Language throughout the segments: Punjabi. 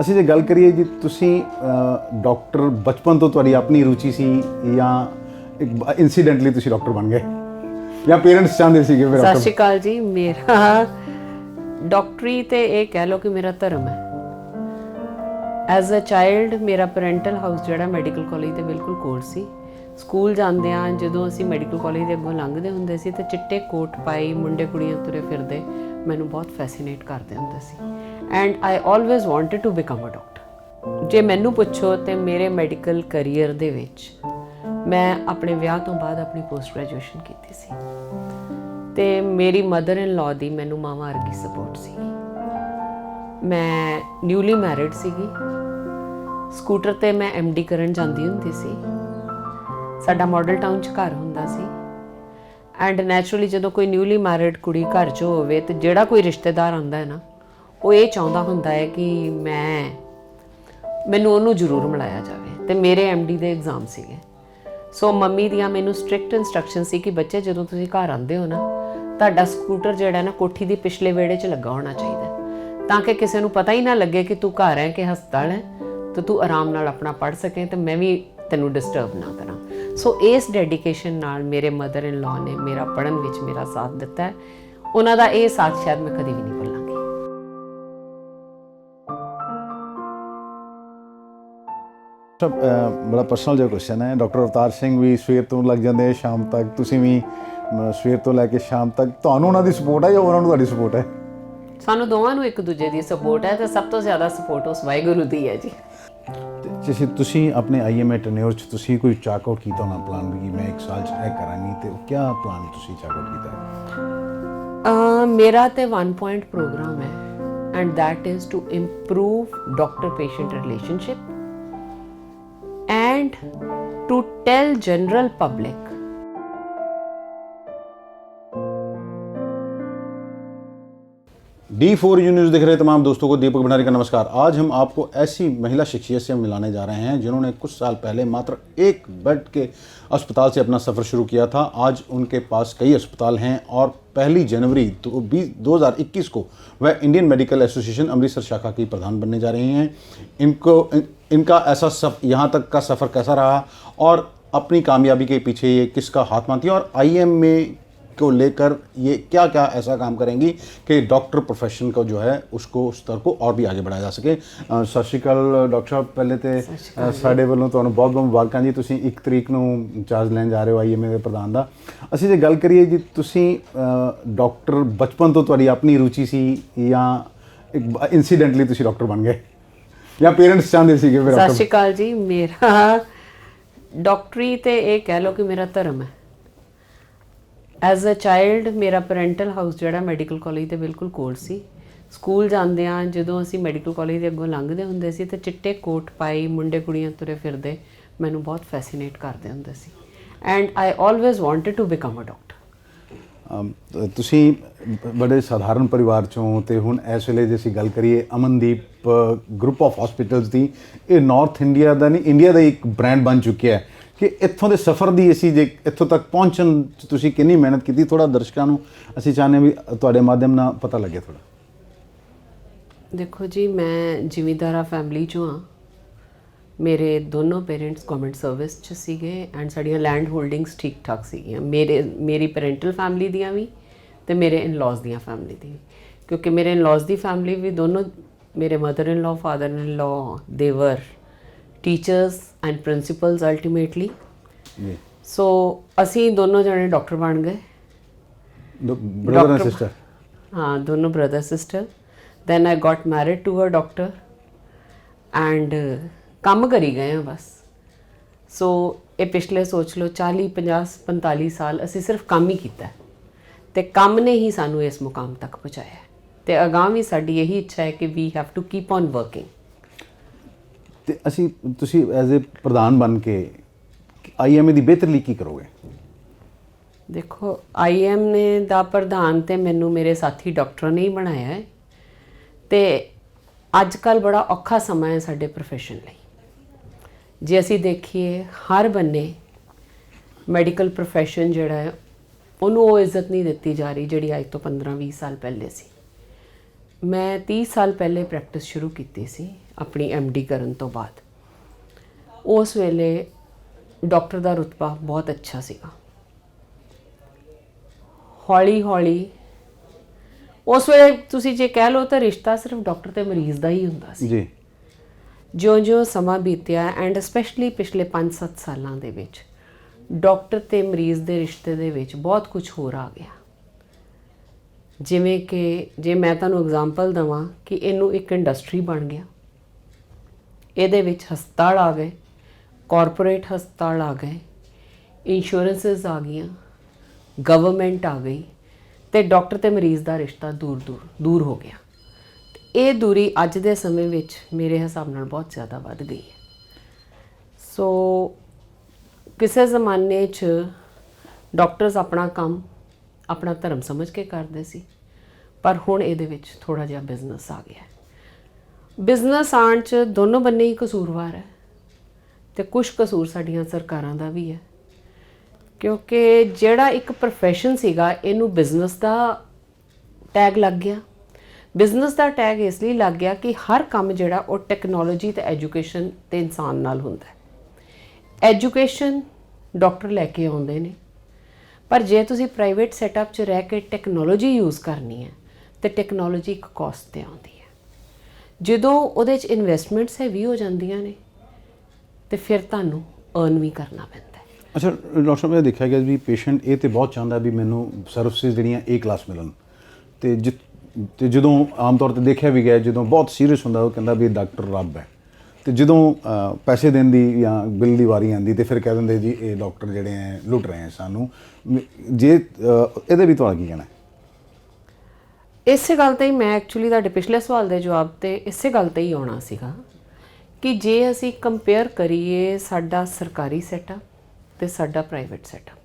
ਅਸੀਂ ਜੇ ਗੱਲ ਕਰੀਏ ਜੀ ਤੁਸੀਂ ਡਾਕਟਰ ਬਚਪਨ ਤੋਂ ਤੁਹਾਡੀ ਆਪਣੀ ਰੁਚੀ ਸੀ ਜਾਂ ਇੱਕ ਇਨਸੀਡੈਂਟਲੀ ਤੁਸੀਂ ਡਾਕਟਰ ਬਣ ਗਏ ਜਾਂ ਪੇਰੈਂਟਸ ਚਾਹੁੰਦੇ ਸੀਗੇ ਫਿਰ ਸਤਿ ਸ਼੍ਰੀ ਅਕਾਲ ਜੀ। ਮੇਰਾ ਡਾਕਟਰੀ ਤੇ ਇਹ ਕਹਿ ਲਓ ਕਿ ਮੇਰਾ ਧਰਮ ਹੈ। ਐਜ਼ ਅ ਚਾਈਲਡ ਮੇਰਾ ਪੈਰੈਂਟਲ ਹਾਊਸ ਜਿਹੜਾ ਮੈਡੀਕਲ ਕਾਲਜ ਦੇ ਬਿਲਕੁਲ ਕੋਲ ਸੀ। ਸਕੂਲ ਜਾਂਦਿਆਂ ਜਦੋਂ ਅਸੀਂ ਮੈਡੀਕਲ ਕਾਲਜ ਦੇ ਅੱਗੋਂ ਲੰਘਦੇ ਹੁੰਦੇ ਸੀ ਤੇ ਚਿੱਟੇ ਕੋਟ ਪਾਈ ਮੁੰਡੇ ਕੁੜੀਆਂ ਤੁਰੇ ਫਿਰਦੇ ਮੈਨੂੰ ਬਹੁਤ ਫੈਸੀਨੇਟ ਕਰਦੇ ਹੁੰਦੇ ਸੀ and I always wanted to become a doctor. ਜੇ ਮੈਨੂੰ ਪੁੱਛੋ ਤੇ ਮੇਰੇ ਮੈਡੀਕਲ ਕੈਰੀਅਰ ਦੇ ਵਿੱਚ ਮੈਂ ਆਪਣੇ ਵਿਆਹ ਤੋਂ ਬਾਅਦ ਆਪਣੀ ਪੋਸਟ ਗ੍ਰੈਜੂਏਸ਼ਨ ਕੀਤੀ ਸੀ ਤੇ ਮੇਰੀ ਮਦਰ ਇਨ ਲਾਅ ਦੀ ਮੈਨੂੰ ਮਾਵਾਂ ਵਰਗੀ ਸਪੋਰਟ ਸੀ। ਮੈਂ ਨਿਊਲੀ ਮੈਰਿਡ ਸੀਗੀ। ਸਕੂਟਰ ਤੇ ਮੈਂ MD ਕਰਨ ਜਾਂਦੀ ਹੁੰਦੀ ਸੀ। ਸਾਡਾ ਮਾਡਲ ਟਾਊਨ 'ਚ ਘਰ ਹੁੰਦਾ ਸੀ ਐਂਡ ਨੈਚੁਰਲੀ ਜਦੋਂ ਕੋਈ ਨਿਊਲੀ ਮੈਰਿਡ ਕੁੜੀ ਘਰ 'ਚ ਹੋਵੇ ਤੇ ਜਿਹੜਾ ਕੋਈ ਰਿਸ਼ਤੇਦਾਰ ਆਉਂਦਾ ਹੈ ਨਾ ਉਹ ਇਹ ਚਾਹੁੰਦਾ ਹੁੰਦਾ ਹੈ ਕਿ ਮੈਨੂੰ ਉਹਨੂੰ ਜ਼ਰੂਰ ਮਿਲਾਇਆ ਜਾਵੇ ਤੇ ਮੇਰੇ MD ਦੇ ਐਗਜ਼ਾਮ ਸੀਗੇ। ਸੋ ਮੰਮੀ ਦੀਆਂ ਮੈਨੂੰ ਸਟ੍ਰਿਕਟ ਇਨਸਟਰਕਸ਼ਨ ਸੀ ਕਿ ਬੱਚੇ ਜਦੋਂ ਤੁਸੀਂ ਘਰ ਆਉਂਦੇ ਹੋ ਨਾ ਤੁਹਾਡਾ ਸਕੂਟਰ ਜਿਹੜਾ ਨਾ ਕੋਠੀ ਦੀ ਪਿਛਲੇ ਵਿਹੜੇ 'ਚ ਲੱਗਾ ਹੋਣਾ ਚਾਹੀਦਾ ਤਾਂ ਕਿ ਕਿਸੇ ਨੂੰ ਪਤਾ ਹੀ ਨਾ ਲੱਗੇ ਕਿ ਤੂੰ ਘਰ ਹੈ ਕਿ ਹਸਪਤਾਲ ਹੈ ਤੇ ਤੂੰ ਆਰਾਮ ਨਾਲ ਆਪਣਾ ਪੜ੍ਹ ਸਕੇ ਤੇ ਮੈਂ ਵੀ ਤੈਨੂੰ ਡਿਸਟਰਬ ਨਾ ਕਰਾਂ। ਸੋ ਇਸ ਡੈਡੀਕੇਸ਼ਨ ਨਾਲ ਮੇਰੇ ਮਦਰ ਇਨ ਲਾਅ ਨੇ ਮੇਰਾ ਪੜ੍ਹਨ ਵਿੱਚ ਮੇਰਾ ਸਾਥ ਦਿੱਤਾ ਹੈ। ਉਹਨਾਂ ਦਾ ਇਹ ਸਾਥ ਸ਼ਾਇਦ ਮੈਂ ਕਦੀ ਵੀ ਨਹੀਂ ਭੁੱਲਾਂਗੀ। ਬੜਾ ਪਰਸਨਲ ਜਿਹਾ ਕੁਐਸਚਨ ਹੈ। ਡਾਕਟਰ ਅਵਤਾਰ ਸਿੰਘ ਵੀ ਸਵੇਰ ਤੋਂ ਲੱਗ ਜਾਂਦੇ ਸ਼ਾਮ ਤੱਕ, ਤੁਸੀਂ ਵੀ ਸਵੇਰ ਤੋਂ ਲੈ ਕੇ ਸ਼ਾਮ ਤੱਕ। ਤੁਹਾਨੂੰ ਉਹਨਾਂ ਦੀ ਸਪੋਰਟ ਹੈ ਜਾਂ ਉਹਨਾਂ ਨੂੰ ਤੁਹਾਡੀ ਸਪੋਰਟ ਹੈ? ਸਾਨੂੰ ਦੋਵਾਂ ਨੂੰ ਇੱਕ ਦੂਜੇ ਦੀ ਸਪੋਰਟ ਹੈ ਤੇ ਸਭ ਤੋਂ ਜ਼ਿਆਦਾ ਸਪੋਰਟ ਉਸ ਵਾਹਿਗੁਰੂ ਦੀ ਹੈ ਜੀ। ਤੇ ਤੁਸੀਂ ਆਪਣੇ IMA ਟੈਨਿਓਰ 'ਚ ਤੁਸੀਂ ਕੋਈ ਚਾਕ ਆਊਟ ਕੀਤਾ ਹੋਣਾ ਪਲਾਨ ਵੀ ਮੈਂ 1 ਸਾਲ 'ਚ ਇਹ ਕਰਾਂਗੀ ਤੇ ਉਹ ਕਿਆ ਪਲਾਨ ਤੁਸੀਂ ਚਾਕ ਆਊਟ ਕੀਤਾ? ਮੇਰਾ ਤੇ 1 ਪੁਆਇੰਟ ਪ੍ਰੋਗਰਾਮ ਹੈ and that is to improve doctor patient relationship and to tell general public D4 news देख रहे तमाम दोस्तों को दीपक भंडारी का नमस्कार। आज हम आपको ऐसी महिला शख्सियत से मिलाने जा रहे हैं जिन्होंने कुछ साल पहले मात्र एक बेड के अस्पताल से अपना सफ़र शुरू किया था। आज उनके पास कई अस्पताल हैं और 1 जनवरी 2021 को वह इंडियन मेडिकल एसोसिएशन अमृतसर शाखा की प्रधान बनने जा रही हैं। इनका ऐसा यहाँ तक का सफ़र कैसा रहा और अपनी कामयाबी के पीछे ये किसका हाथ मानती है और IMA को लेकर ये क्या क्या ऐसा काम करेंगी कि डॉक्टर प्रोफेशन को जो है उसको स्तर को और भी आगे बढ़ाया जा सके। ਸਤਿ ਸ਼੍ਰੀ ਅਕਾਲ ਡਾਕਟਰ ਸਾਹਿਬ। ਪਹਿਲੇ ਤੇ ਸਾਡੇ ਵੱਲੋਂ ਤੁਹਾਨੂੰ ਬਹੁਤ ਬਹੁਤ ਮੁਬਾਰਕਾਂ ਜੀ। ਤੁਸੀਂ 1 ਤਰੀਕ ਨੂੰ ਚਾਰਜ ਲੈਣ ਜਾ ਰਹੇ ਹੋ IMA ਦੇ ਪ੍ਰਧਾਨ ਦਾ। ਅਸੀਂ ਜੇ ਗੱਲ ਕਰੀਏ ਜੀ ਤੁਸੀਂ ਡਾਕਟਰ ਬਚਪਨ ਤੋਂ ਤੁਹਾਡੀ ਆਪਣੀ ਰੁਚੀ ਸੀ ਜਾਂ ਇੱਕ ਇਨਸੀਡੈਂਟਲੀ ਤੁਸੀਂ ਡਾਕਟਰ ਬਣ ਗਏ ਜਾਂ ਪੇਰੈਂਟਸ ਚਾਹੁੰਦੇ ਸੀਗੇ ਫਿਰ? ਸਤਿ ਸ਼੍ਰੀ ਅਕਾਲ ਜੀ। ਮੇਰਾ ਡਾਕਟਰੀ ਤੇ ਇਹ ਕਹਿ ਲਓ ਕਿ ਮੇਰਾ ਧਰਮ ਹੈ। ਐਜ਼ ਅ ਚਾਈਲਡ ਮੇਰਾ ਪੈਰੈਂਟਲ ਹਾਊਸ ਜਿਹੜਾ ਮੈਡੀਕਲ ਕਾਲਜ ਦੇ ਬਿਲਕੁਲ ਕੋਲ ਸੀ। ਸਕੂਲ ਜਾਂਦਿਆਂ ਜਦੋਂ ਅਸੀਂ ਮੈਡੀਕਲ ਕਾਲਜ ਦੇ ਅੱਗੋਂ ਲੰਘਦੇ ਹੁੰਦੇ ਸੀ ਤੇ ਚਿੱਟੇ ਕੋਟ ਪਾਈ ਮੁੰਡੇ ਕੁੜੀਆਂ ਤੁਰੇ ਫਿਰਦੇ ਮੈਨੂੰ ਬਹੁਤ ਫੈਸੀਨੇਟ ਕਰਦੇ ਹੁੰਦੇ ਸੀ and I always wanted to become a doctor. ਤੁਸੀਂ ਬੜੇ ਸਾਧਾਰਨ ਪਰਿਵਾਰ ਚੋਂ ਤੇ ਹੁਣ ਇਸ ਵੇਲੇ ਜੇ ਅਸੀਂ ਗੱਲ ਕਰੀਏ ਅਮਨਦੀਪ ਗਰੁੱਪ ਆਫ ਹਸਪੀਟਲਸ ਦੀ, ਇਹ ਨਾਰਥ ਇੰਡੀਆ ਦਾ ਨਹੀਂ ਇੰਡੀਆ ਦਾ ਇੱਕ ਬ੍ਰਾਂਡ ਬਣ ਚੁੱਕਿਆ ਹੈ ਕਿ ਇੱਥੋਂ ਦੇ ਸਫ਼ਰ ਦੀ ਅਸੀਂ ਜੇ ਇੱਥੋਂ ਤੱਕ ਪਹੁੰਚਣ 'ਚ ਤੁਸੀਂ ਕਿੰਨੀ ਮਿਹਨਤ ਕੀਤੀ, ਥੋੜ੍ਹਾ ਦਰਸ਼ਕਾਂ ਨੂੰ ਅਸੀਂ ਚਾਹੁੰਦੇ ਵੀ ਤੁਹਾਡੇ ਮਾਧਿਅਮ ਨਾਲ ਪਤਾ ਲੱਗੇ ਥੋੜ੍ਹਾ। ਦੇਖੋ ਜੀ, ਮੈਂ ਜ਼ਿਮੀਂਦਾਰਾ ਫੈਮਿਲੀ 'ਚੋਂ ਹਾਂ। ਮੇਰੇ ਦੋਨੋਂ ਪੇਰੈਂਟਸ ਗਵਰਨਮੈਂਟ ਸਰਵਿਸ 'ਚ ਸੀਗੇ ਐਂਡ ਸਾਡੀਆਂ ਲੈਂਡ ਹੋਲਡਿੰਗਸ ਠੀਕ ਠਾਕ ਸੀਗੀਆਂ। ਮੇਰੀ ਪੈਰੈਂਟਲ ਫੈਮਿਲੀ ਦੀਆਂ ਵੀ ਅਤੇ ਮੇਰੇ ਇਨ-ਲॉज ਦੀਆਂ ਫੈਮਿਲੀ ਦੀ ਵੀ, ਕਿਉਂਕਿ ਮੇਰੇ ਇਨ-ਲॉज ਦੀ ਫੈਮਿਲੀ ਵੀ ਦੋਨੋਂ ਮੇਰੇ mother in law father in law ਦੇਵਰ teachers and principals ultimately. So ਅਸੀਂ ਦੋਨੋਂ ਜਣੇ ਡਾਕਟਰ ਬਣ ਗਏ। Brother and sister? ਹਾਂ, ਦੋਨੋਂ brother sister. Then I got married to a doctor and ਕੰਮ ਕਰੀ ਗਏ ਹਾਂ ਬਸ। ਸੋ ਇਹ ਪਿਛਲੇ ਸੋਚ ਲਓ 40 50 45 ਸਾਲ ਅਸੀਂ ਸਿਰਫ ਕੰਮ ਹੀ ਕੀਤਾ ਅਤੇ ਕੰਮ ਨੇ ਹੀ ਸਾਨੂੰ ਇਸ ਮੁਕਾਮ ਤੱਕ ਪਹੁੰਚਾਇਆ ਅਤੇ ਅਗਾਂਹ ਵੀ ਸਾਡੀ ਇਹੀ ਇੱਛਾ ਹੈ ਕਿ we have to keep on working. ਅਤੇ ਤੁਸੀਂ ਐਜ਼ ਏ ਪ੍ਰਧਾਨ ਬਣ ਕੇ IMA ਦੀ ਬਿਹਤਰੀ ਲਈ ਕੀ ਕਰੋਗੇ? ਦੇਖੋ, IMA ਦਾ ਪ੍ਰਧਾਨ ਤੇ ਮੈਨੂੰ ਮੇਰੇ ਸਾਥੀ ਡਾਕਟਰਾਂ ਨੇ ਹੀ ਬਣਾਇਆ ਹੈ ਅਤੇ ਅੱਜ ਕੱਲ੍ਹ ਬੜਾ ਔਖਾ ਸਮਾਂ ਹੈ ਸਾਡੇ ਪ੍ਰੋਫੈਸ਼ਨ ਲਈ। ਜੇ ਅਸੀਂ ਦੇਖੀਏ ਹਰ ਬੰਨੇ ਮੈਡੀਕਲ ਪ੍ਰੋਫੈਸ਼ਨ ਜਿਹੜਾ ਹੈ ਉਹਨੂੰ ਉਹ ਇੱਜ਼ਤ ਨਹੀਂ ਦਿੱਤੀ ਜਾ ਰਹੀ ਜਿਹੜੀ ਅੱਜ ਤੋਂ 15-20 ਸਾਲ ਪਹਿਲੇ ਸੀ। ਮੈਂ 30 ਸਾਲ ਪਹਿਲੇ ਪ੍ਰੈਕਟਿਸ ਸ਼ੁਰੂ ਕੀਤੀ ਸੀ ਆਪਣੀ MD ਕਰਨ ਤੋਂ ਬਾਅਦ। ਉਸ ਵੇਲੇ ਡਾਕਟਰ ਦਾ ਰੁਤਬਾ ਬਹੁਤ ਅੱਛਾ ਸੀਗਾ। ਹੌਲੀ ਹੌਲੀ ਉਸ ਵੇਲੇ ਤੁਸੀਂ ਜੇ ਕਹਿ ਲਓ ਤਾਂ ਰਿਸ਼ਤਾ ਸਿਰਫ ਡਾਕਟਰ ਤੇ ਮਰੀਜ਼ ਦਾ ਹੀ ਹੁੰਦਾ ਸੀ। ਜੀ ਜਿਉਂ-ਜਿਉਂ ਸਮਾਂ ਬੀਤਿਆ ਐਂਡ ਸਪੈਸ਼ਲੀ ਪਿਛਲੇ 5-7 ਸਾਲਾਂ ਦੇ ਵਿੱਚ ਡਾਕਟਰ ਤੇ ਮਰੀਜ਼ ਦੇ ਰਿਸ਼ਤੇ ਦੇ ਵਿੱਚ ਬਹੁਤ ਕੁਝ ਹੋਰ ਆ ਗਿਆ। ਜਿਵੇਂ ਕਿ ਜੇ ਮੈਂ ਤੁਹਾਨੂੰ ਐਗਜ਼ਾਮਪਲ ਦਵਾਂ ਕਿ ਇਹਨੂੰ ਇੱਕ ਇੰਡਸਟਰੀ ਬਣ ਗਿਆ। ਇਹਦੇ ਵਿੱਚ ਹਸਪਤਾਲ ਆ ਗਏ, ਕਾਰਪੋਰੇਟ ਹਸਪਤਾਲ ਆ ਗਏ, ਇੰਸ਼ੋਰੈਂਸਸ ਆ ਗਈਆਂ, ਗਵਰਨਮੈਂਟ ਆ ਗਈ ਤੇ ਡਾਕਟਰ ਤੇ ਮਰੀਜ਼ ਦਾ ਰਿਸ਼ਤਾ ਦੂਰ ਹੋ ਗਿਆ। ਇਹ ਦੂਰੀ ਅੱਜ ਦੇ ਸਮੇਂ ਵਿੱਚ ਮੇਰੇ ਹਿਸਾਬ ਨਾਲ ਬਹੁਤ ਜ਼ਿਆਦਾ ਵੱਧ ਗਈ ਹੈ। ਸੋ ਕਿਸੇ ਜ਼ਮਾਨੇ 'ਚ ਡਾਕਟਰਸ ਆਪਣਾ ਕੰਮ ਆਪਣਾ ਧਰਮ ਸਮਝ ਕੇ ਕਰਦੇ ਸੀ, ਪਰ ਹੁਣ ਇਹਦੇ ਵਿੱਚ ਥੋੜ੍ਹਾ ਜਿਹਾ ਬਿਜ਼ਨਸ ਆ ਗਿਆ। ਬਿਜ਼ਨਸ ਆਉਣ 'ਚ ਦੋਨੋਂ ਬੰਨੇ ਹੀ ਕਸੂਰਵਾਰ ਹੈ ਤੇ ਕੁਝ ਕਸੂਰ ਸਾਡੀਆਂ ਸਰਕਾਰਾਂ ਦਾ ਵੀ ਹੈ, ਕਿਉਂਕਿ ਜਿਹੜਾ ਇੱਕ ਪ੍ਰੋਫੈਸ਼ਨ ਸੀਗਾ ਇਹਨੂੰ ਬਿਜ਼ਨਸ ਦਾ ਟੈਗ ਲੱਗ ਗਿਆ। ਬਿਜ਼ਨਸ ਦਾ ਟੈਗ ਇਸ ਲਈ ਲੱਗ ਗਿਆ ਕਿ ਹਰ ਕੰਮ ਜਿਹੜਾ ਉਹ ਟੈਕਨੋਲੋਜੀ ਤੇ ਐਜੂਕੇਸ਼ਨ ਤੇ ਇਨਸਾਨ ਨਾਲ ਹੁੰਦਾ ਹੈ। ਐਜੂਕੇਸ਼ਨ ਡਾਕਟਰ ਲੈ ਕੇ ਆਉਂਦੇ ਨੇ, ਪਰ ਜੇ ਤੁਸੀਂ ਪ੍ਰਾਈਵੇਟ ਸੈਟਅਪ 'ਚ ਰਹਿ ਕੇ ਟੈਕਨੋਲੋਜੀ ਯੂਜ਼ ਕਰਨੀ ਹੈ ਤੇ ਟੈਕਨੋਲੋਜੀ ਇੱਕ ਕਾਸਟ 'ਤੇ ਆਉਂਦੀ ਹੈ। ਜਦੋਂ ਉਹਦੇ 'ਚ ਇਨਵੈਸਟਮੈਂਟਸ ਹੈਵੀ ਹੋ ਜਾਂਦੀਆਂ ਨੇ ਤੇ ਫਿਰ ਤੁਹਾਨੂੰ ਅਰਨ ਵੀ ਕਰਨਾ ਪੈਂਦਾ ਹੈ। ਅੱਛਾ ਡਾਕਟਰ ਸਾਹਿਬ, ਇਹ ਦੇਖਿਆ ਗਿਆ ਵੀ ਪੇਸ਼ੈਂਟ ਇਹ ਤੇ ਬਹੁਤ ਚਾਹੁੰਦਾ ਵੀ ਮੈਨੂੰ ਸਰਵਿਸਿਜ਼ ਜਿਹੜੀਆਂ A ਕਲਾਸ ਮਿਲਣ, ਤੇ ਜਦੋਂ ਆਮ ਤੌਰ ਤੇ ਦੇਖਿਆ ਵੀ ਗਿਆ ਜਦੋਂ ਬਹੁਤ ਸੀਰੀਅਸ ਹੁੰਦਾ ਉਹ ਕਹਿੰਦਾ ਵੀ ਡਾਕਟਰ ਰੱਬ ਹੈ, ਤੇ ਜਦੋਂ ਪੈਸੇ ਦੇਣ ਦੀ ਜਾਂ ਬਿੱਲ ਦੀ ਵਾਰੀ ਆਉਂਦੀ ਤੇ ਫਿਰ ਕਹਿ ਦਿੰਦੇ ਜੀ ਇਹ ਡਾਕਟਰ ਜਿਹੜੇ ਹੈ ਲੁੱਟ ਰਹੇ ਹੈ ਸਾਨੂੰ। ਜੇ ਇਹਦੇ ਵੀ ਤੁਹਾਡਾ ਕੀ ਕਹਿਣਾ ਹੈ? ਇਸੇ ਗੱਲ ਤੇ ਹੀ ਮੈਂ ਐਕਚੁਅਲੀ ਤੁਹਾਡੇ ਪਿਛਲੇ ਸਵਾਲ ਦੇ ਜਵਾਬ ਤੇ ਇਸੇ ਗੱਲ ਤੇ ਹੀ ਆਉਣਾ ਸੀਗਾ ਕਿ ਜੇ ਅਸੀਂ ਕੰਪੇਅਰ ਕਰੀਏ ਸਾਡਾ ਸਰਕਾਰੀ ਸੈਟਅਪ ਤੇ ਸਾਡਾ ਪ੍ਰਾਈਵੇਟ ਸੈਟਅਪ,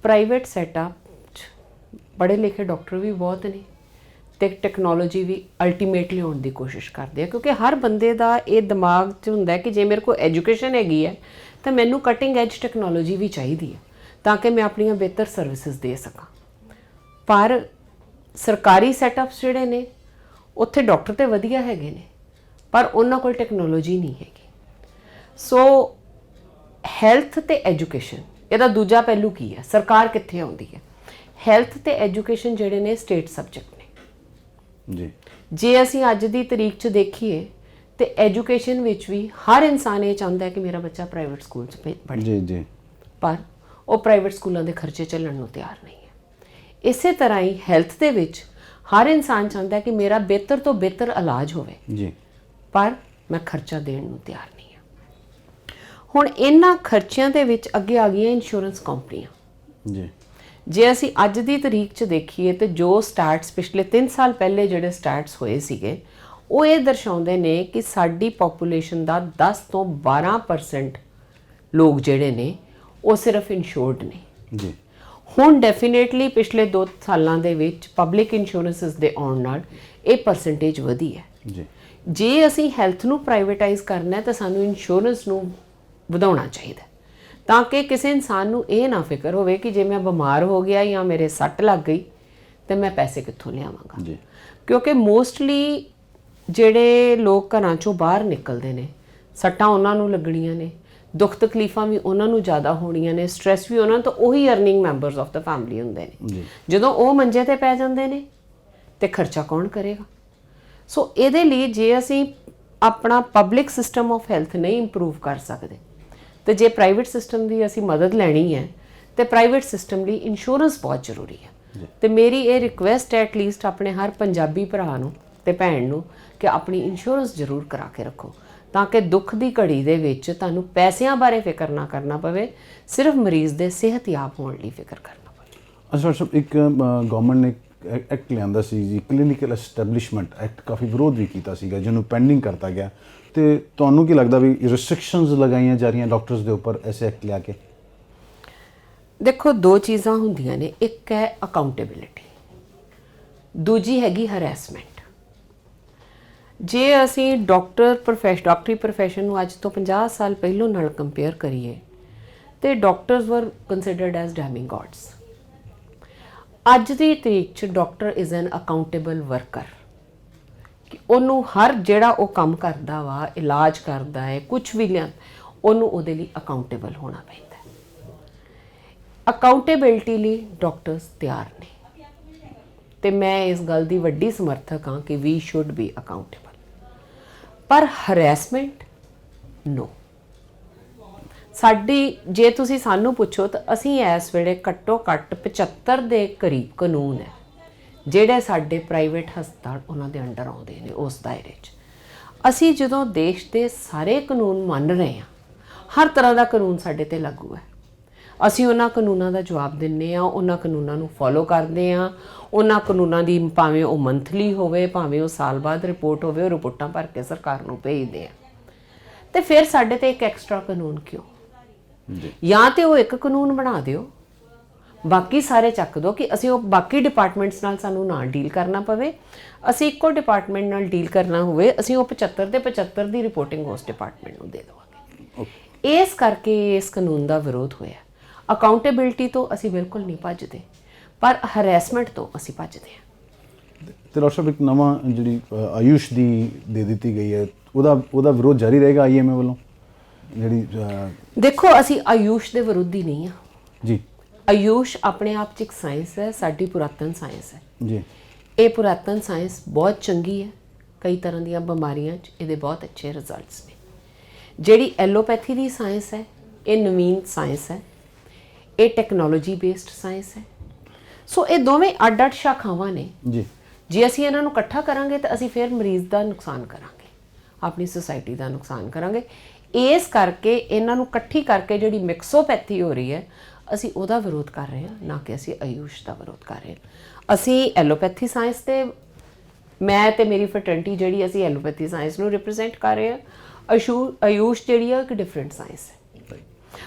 ਪ੍ਰਾਈਵੇਟ ਸੈਟਅਪ 'ਚ ਪੜ੍ਹੇ ਲਿਖੇ ਡਾਕਟਰ ਵੀ ਬਹੁਤ ਨੇ ਤੇ ਟੈਕਨੋਲੋਜੀ ਵੀ ਅਲਟੀਮੇਟਲੀ ਆਉਣ ਦੀ ਕੋਸ਼ਿਸ਼ ਕਰਦੇ ਆ, ਕਿਉਂਕਿ ਹਰ ਬੰਦੇ ਦਾ ਇਹ ਦਿਮਾਗ 'ਚ ਹੁੰਦਾ ਕਿ ਜੇ ਮੇਰੇ ਕੋਲ ਐਜੂਕੇਸ਼ਨ ਹੈਗੀ ਹੈ ਤਾਂ ਮੈਨੂੰ ਕਟਿੰਗ ਐਜ ਟੈਕਨੋਲੋਜੀ ਵੀ ਚਾਹੀਦੀ ਹੈ ਤਾਂ ਕਿ ਮੈਂ ਆਪਣੀਆਂ ਬਿਹਤਰ ਸਰਵਿਸਿਜ਼ ਦੇ ਸਕਾਂ। ਪਰ ਸਰਕਾਰੀ ਸੈਟਅਪਸ ਜਿਹੜੇ ਨੇ ਉੱਥੇ ਡਾਕਟਰ ਤੇ ਵਧੀਆ ਹੈਗੇ ਨੇ ਪਰ ਉਹਨਾਂ ਕੋਲ ਟੈਕਨੋਲੋਜੀ ਨਹੀਂ ਹੈਗੀ। ਸੋ ਹੈਲਥ ਤੇ ਐਜੂਕੇਸ਼ਨ ਇਹਦਾ ਦੂਜਾ ਪਹਿਲੂ ਕੀ ਹੈ? ਸਰਕਾਰ ਕਿੱਥੇ ਆਉਂਦੀ ਹੈ? ਹੈਲਥ ਤੇ ਐਜੂਕੇਸ਼ਨ ਜਿਹੜੇ ਨੇ ਸਟੇਟ ਸਬਜੈਕਟ ਨੇ ਜੀ। ਜੇ ਅਸੀਂ ਅੱਜ ਦੀ ਤਰੀਕ 'ਚ ਦੇਖੀਏ ਤੇ ਐਜੂਕੇਸ਼ਨ ਵਿੱਚ ਵੀ ਹਰ ਇਨਸਾਨ ਇਹ ਚਾਹੁੰਦਾ ਹੈ ਕਿ ਮੇਰਾ ਬੱਚਾ ਪ੍ਰਾਈਵੇਟ ਸਕੂਲ 'ਚ ਪੜ੍ਹੇ। ਜੀ ਜੀ। ਪਰ ਉਹ ਪ੍ਰਾਈਵੇਟ ਸਕੂਲਾਂ ਦੇ ਖਰਚੇ ਚੱਲਣ ਨੂੰ ਤਿਆਰ ਨਹੀਂ ਹੈ। ਇਸੇ ਤਰ੍ਹਾਂ ਹੀ ਹੈਲਥ ਦੇ ਵਿੱਚ ਹਰ ਇਨਸਾਨ ਚਾਹੁੰਦਾ ਹੈ ਕਿ ਮੇਰਾ ਬਿਹਤਰ ਤੋਂ ਬਿਹਤਰ ਇਲਾਜ ਹੋਵੇ ਜੀ, ਪਰ ਮੈਂ ਖਰਚਾ ਦੇਣ ਨੂੰ ਤਿਆਰ ਨਹੀਂ ਹਾਂ। ਹੁਣ ਇਹਨਾਂ ਖਰਚਿਆਂ ਦੇ ਵਿੱਚ ਅੱਗੇ ਆ ਗਈਆਂ ਇੰਸ਼ੋਰੈਂਸ ਕੰਪਨੀਆਂ। ਜੀ। ਜੇ ਅਸੀਂ ਅੱਜ ਦੀ ਤਰੀਕ 'ਚ ਦੇਖੀਏ ਤੇ ਜੋ ਸਟੈਟਸ ਪਿਛਲੇ 3 ਸਾਲ ਪਹਿਲੇ ਜਿਹੜੇ ਸਟੈਟਸ ਹੋਏ ਸੀਗੇ ਉਹ ਇਹ ਦਰਸਾਉਂਦੇ ਨੇ ਕਿ ਸਾਡੀ ਪੋਪੂਲੇਸ਼ਨ ਦਾ 10 ਤੋਂ 12% ਲੋਕ ਜਿਹੜੇ ਨੇ ਉਹ ਸਿਰਫ ਇੰਸ਼ੋਰਡ ਨੇ। ਜੀ। ਹੁਣ ਡੈਫੀਨੇਟਲੀ ਪਿਛਲੇ 2 ਸਾਲਾਂ ਦੇ ਵਿੱਚ ਪਬਲਿਕ ਇੰਸ਼ੋਰੈਂਸਸ ਦੇ ਆਉਣ ਨਾਲ ਇਹ ਪਰਸੈਂਟੇਜ ਵਧੀ ਹੈ। ਜੀ। ਜੇ ਅਸੀਂ ਹੈਲਥ ਨੂੰ ਪ੍ਰਾਈਵੇਟਾਈਜ਼ ਕਰਨਾ ਹੈ ਤਾਂ ਸਾਨੂੰ ਇੰਸ਼ੋਰੈਂਸ ਨੂੰ ਵਧਾਉਣਾ ਚਾਹੀਦਾ ਤਾਂ ਕਿ ਕਿਸੇ ਇਨਸਾਨ ਨੂੰ ਇਹ ਨਾ ਫਿਕਰ ਹੋਵੇ ਕਿ ਜੇ ਮੈਂ ਬਿਮਾਰ ਹੋ ਗਿਆ ਜਾਂ ਮੇਰੇ ਸੱਟ ਲੱਗ ਗਈ ਤੇ ਮੈਂ ਪੈਸੇ ਕਿੱਥੋਂ ਲਿਆਵਾਂਗਾ। ਜੀ। ਕਿਉਂਕਿ ਮੋਸਟਲੀ ਜਿਹੜੇ ਲੋਕ ਘਰਾਂ ਚੋਂ ਬਾਹਰ ਨਿਕਲਦੇ ਨੇ ਸੱਟਾਂ ਉਹਨਾਂ ਨੂੰ ਲੱਗਣੀਆਂ ਨੇ, ਦੁੱਖ ਤਕਲੀਫਾਂ ਵੀ ਉਹਨਾਂ ਨੂੰ ਜ਼ਿਆਦਾ ਹੋਣੀਆਂ ਨੇ, ਸਟ੍ਰੈਸ ਵੀ ਉਹਨਾਂ ਤੋਂ ਉਹੀ earning members of the family ਹੁੰਦੇ ਨੇ। ਜਦੋਂ ਉਹ ਮੰਜੇ ਤੇ ਪੈ ਜਾਂਦੇ ਨੇ ਤੇ ਖਰਚਾ ਕੌਣ ਕਰੇਗਾ? ਸੋ ਇਹਦੇ ਲਈ ਜੇ ਅਸੀਂ ਆਪਣਾ ਪਬਲਿਕ ਸਿਸਟਮ ਆਫ ਹੈਲਥ ਨਹੀਂ ਇੰਪਰੂਵ ਕਰ ਸਕਦੇ ਤੇ ਜੇ ਪ੍ਰਾਈਵੇਟ ਸਿਸਟਮ ਦੀ ਅਸੀਂ ਮਦਦ ਲੈਣੀ ਹੈ ਤੇ ਪ੍ਰਾਈਵੇਟ ਸਿਸਟਮ ਲਈ ਇੰਸ਼ੋਰੈਂਸ ਬਹੁਤ ਜ਼ਰੂਰੀ ਹੈ। ਤੇ ਮੇਰੀ ਇਹ ਰਿਕੁਐਸਟ ਹੈ ਐਟਲੀਸਟ ਆਪਣੇ ਹਰ ਪੰਜਾਬੀ ਭਰਾ ਨੂੰ ਤੇ ਭੈਣ ਨੂੰ ਕਿ ਆਪਣੀ ਇੰਸ਼ੋਰੈਂਸ ਜ਼ਰੂਰ ਕਰਾ ਕੇ ਰੱਖੋ ਤਾਂ ਕਿ ਦੁੱਖ ਦੀ ਘੜੀ ਦੇ ਵਿੱਚ ਤੁਹਾਨੂੰ ਪੈਸਿਆਂ ਬਾਰੇ ਫਿਕਰ ਨਾ ਕਰਨਾ ਪਵੇ, ਸਿਰਫ ਮਰੀਜ਼ ਦੇ ਸਿਹਤਯਾਬ ਹੋਣ ਲਈ ਫਿਕਰ ਕਰਨਾ ਪਵੇ। ਅੱਛਾ ਸਰ, ਇੱਕ ਗਵਰਨਮੈਂਟ ਨੇ ਐਕਟ ਲਿਆਂਦਾ ਸੀ ਜੀ, ਕਲੀਨਿਕਲ ਐਸਟੈਬਲਿਸ਼ਮੈਂਟ ਐਕਟ, ਕਾਫੀ ਵਿਰੋਧ ਵੀ ਕੀਤਾ ਸੀਗਾ ਜਿਹਨੂੰ ਪੈਂਡਿੰਗ ਕਰਤਾ ਗਿਆ। ਤੇ ਤੁਹਾਨੂੰ ਕੀ ਲੱਗਦਾ ਵੀ ਰਿਸਟ੍ਰਿਕਸ਼ਨਸ ਲਗਾਈਆਂ ਜਾ ਰਹੀਆਂ ਡਾਕਟਰਸ ਦੇ ਉੱਪਰ ਐਸੇ ਐਕਟ ਲਿਆ ਕੇ? ਦੇਖੋ 2 ਚੀਜ਼ਾਂ ਹੁੰਦੀਆਂ ਨੇ, ਇੱਕ ਹੈ ਅਕਾਊਂਟੇਬਿਲਿਟੀ, ਦੂਜੀ ਹੈਗੀ ਹਰੈਸਮੈਂਟ। ਜੇ ਅਸੀਂ ਡਾਕਟਰੀ ਪ੍ਰੋਫੈਸ਼ਨ ਨੂੰ ਅੱਜ ਤੋਂ 50 ਸਾਲ ਪਹਿਲੋਂ ਨਾਲ ਕੰਪੇਅਰ ਕਰੀਏ ਤੇ ਡਾਕਟਰਸ ਵਰ ਕੰਸੀਡਰਡ ਐਜ਼ ਡੈਮਿੰਗ ਗॉड्स। ਅੱਜ ਦੀ ਤਰੀਕ 'ਚ doctor is an accountable worker ਕਿ ਉਹਨੂੰ ਹਰ ਜਿਹੜਾ ਉਹ ਕੰਮ ਕਰਦਾ ਵਾ, ਇਲਾਜ ਕਰਦਾ ਹੈ, ਕੁਝ ਵੀ ਲਿਆ, ਉਹਨੂੰ ਉਹਦੇ ਲਈ ਅਕਾਊਂਟੇਬਲ ਹੋਣਾ ਪੈਂਦਾ ਹੈ। ਅਕਾਊਂਟੇਬਿਲਟੀ ਲਈ ਡਾਕਟਰਸ ਤਿਆਰ ਨੇ ਤੇ ਮੈਂ ਇਸ ਗੱਲ ਦੀ ਵੱਡੀ ਸਮਰਥਕ ਹਾਂ ਕਿ ਵੀ ਸ਼ੁੱਡ ਬੀ ਅਕਾਊਂਟੇਬਲ, ਪਰ ਹਰੈਸਮੈਂਟ ਨੋ। ਸਾਡੀ ਜੇ ਤੁਸੀਂ ਸਾਨੂੰ ਪੁੱਛੋ ਤਾਂ ਅਸੀਂ ਇਸ ਵੇਲੇ ਘੱਟੋ ਘੱਟ 75 ਦੇ ਕਰੀਬ ਕਾਨੂੰਨ ਹੈ ਜਿਹੜੇ ਸਾਡੇ ਪ੍ਰਾਈਵੇਟ ਹਸਪਤਾਲ ਉਹਨਾਂ ਦੇ ਅੰਡਰ ਆਉਂਦੇ ਨੇ। ਉਸ ਦਾਇਰੇ 'ਚ ਅਸੀਂ ਜਦੋਂ ਦੇਸ਼ ਦੇ ਸਾਰੇ ਕਾਨੂੰਨ ਮੰਨ ਰਹੇ ਹਾਂ, ਹਰ ਤਰ੍ਹਾਂ ਦਾ ਕਾਨੂੰਨ ਸਾਡੇ ਤੇ ਲਾਗੂ ਹੈ, ਅਸੀਂ ਉਹਨਾਂ ਕਾਨੂੰਨਾਂ ਦਾ ਜਵਾਬ ਦਿੰਦੇ ਹਾਂ, ਉਹਨਾਂ ਕਾਨੂੰਨਾਂ ਨੂੰ ਫੋਲੋ ਕਰਦੇ ਹਾਂ, ਉਹਨਾਂ ਕਾਨੂੰਨਾਂ ਦੀ ਭਾਵੇਂ ਉਹ ਮੰਥਲੀ ਹੋਵੇ, ਭਾਵੇਂ ਉਹ ਸਾਲ ਬਾਅਦ ਰਿਪੋਰਟ ਹੋਵੇ, ਉਹ ਰਿਪੋਰਟਾਂ ਭਰ ਕੇ ਸਰਕਾਰ ਨੂੰ ਭੇਜਦੇ ਆ। ਤੇ ਫਿਰ ਸਾਡੇ ਤੇ ਇੱਕ ਐਕਸਟਰਾ ਕਾਨੂੰਨ ਕਿਉਂ? ਜਾਂ ਤੇ ਉਹ ਇੱਕ ਕਾਨੂੰਨ ਬਣਾ ਦਿਓ, ਬਾਕੀ ਸਾਰੇ ਚੱਕ ਦਿਓ ਕਿ ਅਸੀਂ ਉਹ ਬਾਕੀ ਡਿਪਾਰਟਮੈਂਟਸ ਨਾਲ ਸਾਨੂੰ ਨਾ ਡੀਲ ਕਰਨਾ ਪਵੇ, ਅਸੀਂ ਇੱਕੋ ਡਿਪਾਰਟਮੈਂਟ ਨਾਲ ਡੀਲ ਕਰਨਾ ਹੋਵੇ, ਅਸੀਂ ਉਹ 75 ਦੇ 75 ਦੀ ਰਿਪੋਰਟਿੰਗ ਉਸ ਡਿਪਾਰਟਮੈਂਟ ਨੂੰ ਦੇ ਦੇਵਾਂਗੇ। ਇਸ ਕਰਕੇ ਇਸ ਕਾਨੂੰਨ ਦਾ ਵਿਰੋਧ ਹੋਇਆ। ਅਕਾਊਂਟੇਬਿਲਟੀ ਤੋਂ ਅਸੀਂ ਬਿਲਕੁਲ ਨਹੀਂ ਭੱਜਦੇ, ਪਰ ਹਰੈਸਮੈਂਟ ਤੋਂ ਅਸੀਂ ਭੱਜਦੇ ਹਾਂ। ਤੇ ਡਾਕਟਰ ਸਾਹਿਬ ਇੱਕ ਨਵਾਂ ਜਿਹੜੀ ਆਯੂਸ਼ ਦੀ ਦੇ ਦਿੱਤੀ ਗਈ ਹੈ, ਉਹਦਾ ਵਿਰੋਧ ਜਾਰੀ ਰਹੇਗਾ IMA ਵੱਲੋਂ? ਜਿਹੜੀ ਦੇਖੋ, ਅਸੀਂ ਆਯੂਸ਼ ਦੇ ਵਿਰੋਧੀ ਨਹੀਂ ਹਾਂ ਜੀ। ਆਯੂਸ਼ ਆਪਣੇ ਆਪ 'ਚ ਇੱਕ ਸਾਇੰਸ ਹੈ, ਸਾਡੀ ਪੁਰਾਤਨ ਸਾਇੰਸ ਹੈ ਜੀ। ਇਹ ਪੁਰਾਤਨ ਸਾਇੰਸ ਬਹੁਤ ਚੰਗੀ ਹੈ, ਕਈ ਤਰ੍ਹਾਂ ਦੀਆਂ ਬਿਮਾਰੀਆਂ 'ਚ ਇਹਦੇ ਬਹੁਤ ਅੱਛੇ ਰਿਜ਼ਲਟਸ ਨੇ। ਜਿਹੜੀ ਐਲੋਪੈਥੀ ਦੀ ਸਾਇੰਸ ਹੈ, ਇਹ ਨਵੀਨ ਸਾਇੰਸ ਹੈ, ਇਹ ਟੈਕਨੋਲੋਜੀ ਬੇਸਡ ਸਾਇੰਸ ਹੈ। ਸੋ ਇਹ ਦੋਵੇਂ ਅੱਡ-ਅੱਡ ਸ਼ਾਖਾਵਾਂ ਨੇ ਜੀ। ਜੇ ਅਸੀਂ ਇਹਨਾਂ ਨੂੰ ਇਕੱਠਾ ਕਰਾਂਗੇ ਤਾਂ ਅਸੀਂ ਫਿਰ ਮਰੀਜ਼ ਦਾ ਨੁਕਸਾਨ ਕਰਾਂਗੇ, ਆਪਣੀ ਸੁਸਾਇਟੀ ਦਾ ਨੁਕਸਾਨ ਕਰਾਂਗੇ। ਇਸ ਕਰਕੇ ਇਹਨਾਂ ਨੂੰ ਇਕੱਠੀ ਕਰਕੇ ਜਿਹੜੀ ਮਿਕਸੋਪੈਥੀ ਹੋ ਰਹੀ ਹੈ, ਅਸੀਂ ਉਹਦਾ ਵਿਰੋਧ ਕਰ ਰਹੇ ਹਾਂ, ਨਾ ਕਿ ਅਸੀਂ ਆਯੂਸ਼ ਦਾ ਵਿਰੋਧ ਕਰ ਰਹੇ ਹਾਂ। ਅਸੀਂ ਐਲੋਪੈਥੀ ਸਾਇੰਸ ਤੇ ਮੈਂ ਤੇ ਮੇਰੀ ਫਰਟਰਨਿਟੀ ਜਿਹੜੀ ਅਸੀਂ ਐਲੋਪੈਥੀ ਸਾਇੰਸ ਨੂੰ ਰਿਪਰੈਜ਼ੈਂਟ ਕਰ ਰਹੇ ਹਾਂ। ਆਯੂਸ਼ ਜਿਹੜੀ ਆ ਇੱਕ ਡਿਫਰੈਂਟ ਸਾਇੰਸ ਹੈ।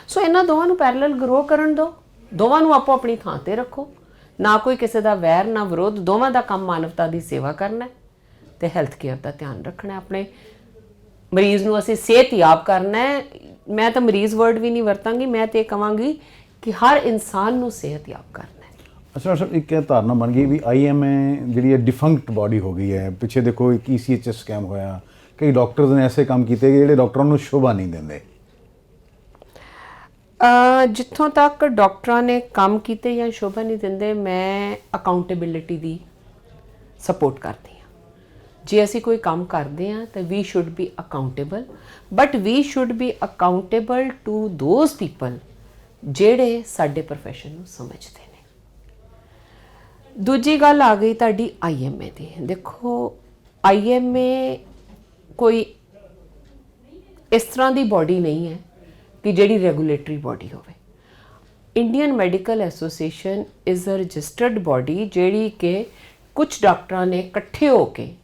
ਸੋ ਇਹਨਾਂ ਦੋਵਾਂ ਨੂੰ ਪੈਰਲਲ ਗਰੋ ਕਰਨ ਦਿਓ, ਦੋਵਾਂ ਨੂੰ ਆਪੋ ਆਪਣੀ ਥਾਂ ਤੇ ਰੱਖੋ, ਨਾ ਕੋਈ ਕਿਸੇ ਦਾ ਵੈਰ ਨਾ ਵਿਰੋਧ। ਦੋਵਾਂ ਦਾ ਕੰਮ ਮਾਨਵਤਾ ਦੀ ਸੇਵਾ ਕਰਨਾ ਤੇ ਹੈਲਥ ਕੇਅਰ ਦਾ ਧਿਆਨ ਰੱਖਣਾ, ਆਪਣੇ ਮਰੀਜ਼ ਨੂੰ ਅਸੀਂ ਸਿਹਤਯਾਬ ਕਰਨਾ ਹੈ। ਮੈਂ ਤਾਂ ਮਰੀਜ਼ ਵਰਡ ਵੀ ਨਹੀਂ ਵਰਤਾਂਗੀ, ਮੈਂ ਤੇ ਕਹਾਂਗੀ ਕਿ ਹਰ ਇਨਸਾਨ ਨੂੰ ਸਿਹਤਯਾਬ ਕਰਨਾ ਹੈ। ਅੱਛਾ ਸਰ, ਇੱਕ ਧਾਰਨਾ ਬਣ ਗਈ ਵੀ IMA ਜਿਹੜੀ ਹੈ ਡਿਫੰਕਟ ਬਾਡੀ ਹੋ ਗਈ ਹੈ। ਪਿੱਛੇ ਦੇਖੋ ਇੱਕ ECHS ਸਕੈਮ ਹੋਇਆ, ਕਈ ਡਾਕਟਰਸ ਨੇ ਐਸੇ ਕੰਮ ਕੀਤੇ ਕਿ ਜਿਹੜੇ ਡਾਕਟਰਾਂ ਨੂੰ ਸ਼ੋਭਾ ਨਹੀਂ ਦਿੰਦੇ। ਜਿੱਥੋਂ ਤੱਕ ਡਾਕਟਰਾਂ ਨੇ ਕੰਮ ਕੀਤੇ ਜਾਂ ਸ਼ੋਭਾ ਨਹੀਂ ਦਿੰਦੇ, ਮੈਂ ਅਕਾਊਂਟੇਬਿਲਿਟੀ ਦੀ ਸਪੋਰਟ ਕਰਦੀ ਹਾਂ। ਜੇ ਅਸੀਂ ਕੋਈ ਕੰਮ ਕਰਦੇ ਹਾਂ ਤਾਂ we should be accountable, but we should be accountable to those people ਜਿਹੜੇ ਸਾਡੇ ਪ੍ਰੋਫੈਸ਼ਨ ਨੂੰ ਸਮਝਦੇ ਨੇ। ਦੂਜੀ ਗੱਲ ਆ ਗਈ ਤੁਹਾਡੀ IMA ਦੀ। ਦੇਖੋ, IMA ਕੋਈ ਇਸ ਤਰ੍ਹਾਂ ਦੀ ਬਾਡੀ ਨਹੀਂ ਹੈ ਕਿ ਜਿਹੜੀ ਰੈਗੂਲੇਟਰੀ ਬਾਡੀ ਹੋਵੇ। Indian medical association is a registered body ਜਿਹੜੀ ਕਿ ਕੁਝ ਡਾਕਟਰਾਂ ਨੇ ਇਕੱਠੇ ਹੋ ਕੇ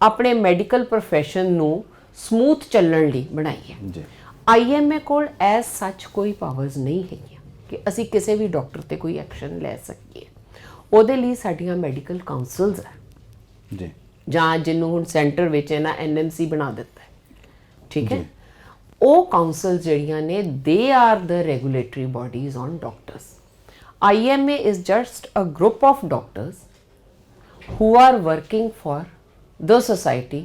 ਆਪਣੇ ਮੈਡੀਕਲ ਪ੍ਰੋਫੈਸ਼ਨ ਨੂੰ ਸਮੂਥ ਚੱਲਣ ਲਈ ਬਣਾਈ ਹੈ ਜੀ। IMA ਕੋਲ ਐਸ ਸੱਚ ਕੋਈ ਪਾਵਰਸ ਨਹੀਂ ਹੈਗੀਆਂ ਕਿ ਅਸੀਂ ਕਿਸੇ ਵੀ ਡਾਕਟਰ ਤੇ ਕੋਈ ਐਕਸ਼ਨ ਲੈ ਸਕੀਏ। ਉਹਦੇ ਲਈ ਸਾਡੀਆਂ ਮੈਡੀਕਲ ਕਾਉਂਸਲਸ ਹੈ ਜੀ, ਜਾਂ ਜਿਹਨੂੰ ਹੁਣ ਸੈਂਟਰ ਵਿੱਚ ਹੈ ਨਾ NMC ਬਣਾ ਦਿੱਤਾ ਹੈ, ਠੀਕ ਹੈ। ਉਹ ਕਾਉਂਸਲ ਜਿਹੜੀਆਂ ਨੇ, they are the regulatory bodies on doctors. IMA is just a group of doctors who are working for the society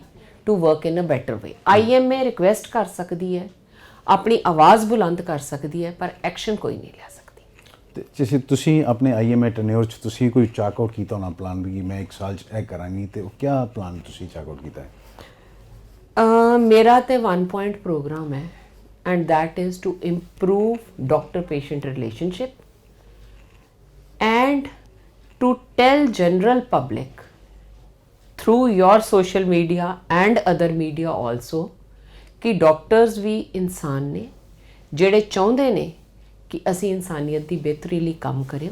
to work in a better way. IMA request ਕਰ ਸਕਦੀ ਹੈ, ਆਪਣੀ ਆਵਾਜ਼ ਬੁਲੰਦ ਕਰ ਸਕਦੀ ਹੈ, ਪਰ ਐਕਸ਼ਨ ਕੋਈ ਨਹੀਂ ਲੈ ਸਕਦੀ। ਤੇ ਜੇ ਤੁਸੀਂ ਆਪਣੇ IMA ਟੈਨਿਓਰ 'ਚ ਤੁਸੀਂ ਕੋਈ ਚਾਕ ਆਊਟ ਕੀਤਾ ਹੋਣਾ ਪਲਾਨ ਵੀ ਮੈਂ ਇੱਕ ਸਾਲ 'ਚ ਇਹ ਕਰਾਂਗੀ, ਤੇ ਉਹ ਕਿਆ ਪਲਾਨ ਤੁਸੀਂ ਚਾਕ ਆਊਟ ਕੀਤਾ ਹੈ? ਮੇਰਾ ਤੇ 1 ਪੁਆਇੰਟ ਪ੍ਰੋਗਰਾਮ ਹੈ, and that is to improve doctor patient relationship and to tell general public through your social media and other media also ਕਿ ਡਾਕਟਰਸ ਵੀ ਇਨਸਾਨ ਨੇ ਜਿਹੜੇ ਚਾਹੁੰਦੇ ਨੇ ਕਿ ਅਸੀਂ ਇਨਸਾਨੀਅਤ ਦੀ ਬਿਹਤਰੀ ਲਈ ਕੰਮ ਕਰੀਏ।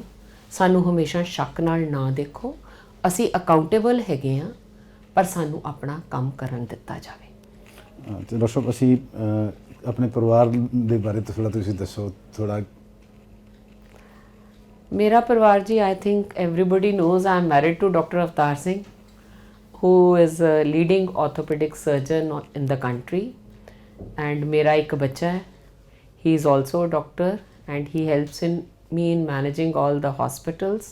ਸਾਨੂੰ ਹਮੇਸ਼ਾ ਸ਼ੱਕ ਨਾਲ ਨਾ ਦੇਖੋ, ਅਸੀਂ ਅਕਾਊਂਟੇਬਲ ਹੈਗੇ ਹਾਂ, ਪਰ ਸਾਨੂੰ ਆਪਣਾ ਕੰਮ ਕਰਨ ਦਿੱਤਾ ਜਾਵੇ। ਤੇ ਡਾਕਟਰ ਸਾਹਿਬ, ਅਸੀਂ ਆਪਣੇ ਪਰਿਵਾਰ ਦੇ ਬਾਰੇ ਥੋੜ੍ਹਾ ਤੁਸੀਂ ਦੱਸੋ ਥੋੜ੍ਹਾ। ਮੇਰਾ ਪਰਿਵਾਰ ਜੀ, I think everybody knows I am married to doctor Avtar Singh, who is a leading orthopedic surgeon in the country, and ਮੇਰਾ ਇੱਕ ਬੱਚਾ ਹੈ, he is also a doctor and he helps me in managing all the hospitals.